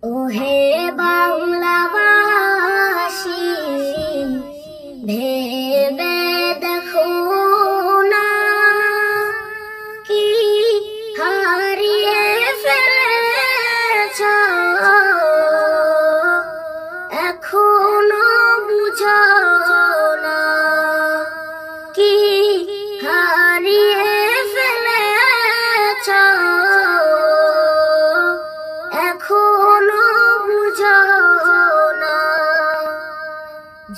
ওহে বাংলাবাসী, ভেবে দেখো না কি হারিয়ে ফেলেছ, এখনো বুঝো না কি হারিয়ে ফেলেছ, এখনো বুঝো না।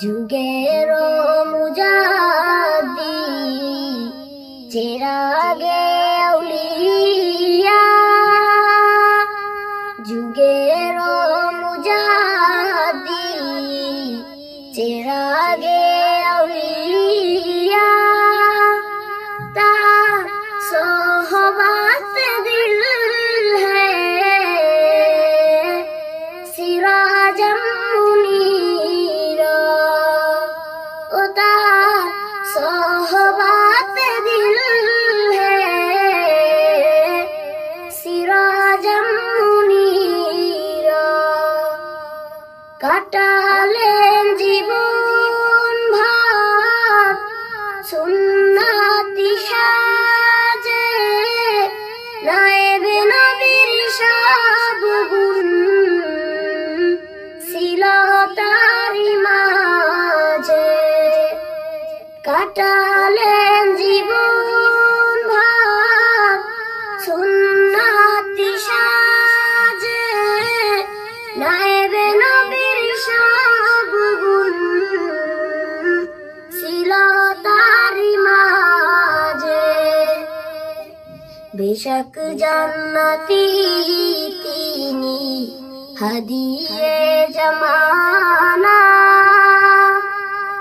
যুগের মুজাদ্দি চিরাগে আউলিয়া, যুগের মুজাদ্দি চিরাগে আউলিয়া, তা সোহবত দিল है सिराजम मुनीरा, उता सोहबत दिल है सिराजम मुनीरा। কাটালেন জীবন ভার সুন্নতি সাজে, নায়েবে নবীর সব গুণ ছিল তারি মাঝে। কাটালেন জীবন ভার সুন্নতি সাজে, নায়েবে নবীর সব গুণ ছিল তারি মাঝে। বেশক জান্নাতি তিনি হাদিয়ে জমানা,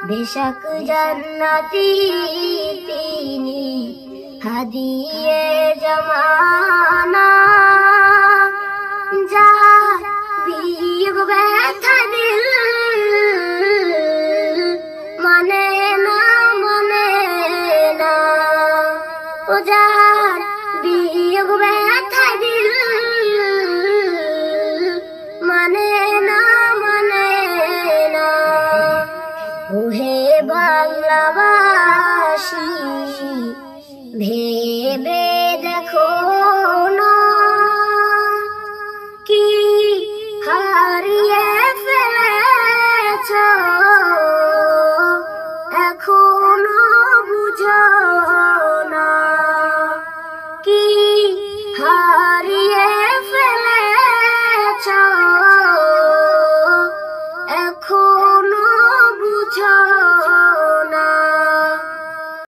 বেশক জান্নাতি তিনি হাদিয়ে জমানা। যা বিয়োগ ব্যথা দিল মানে না, মানে না, ও যার বিয়োগ ব্যথা দিল মানে না, মানে না। ওহে বাংলাবাসী,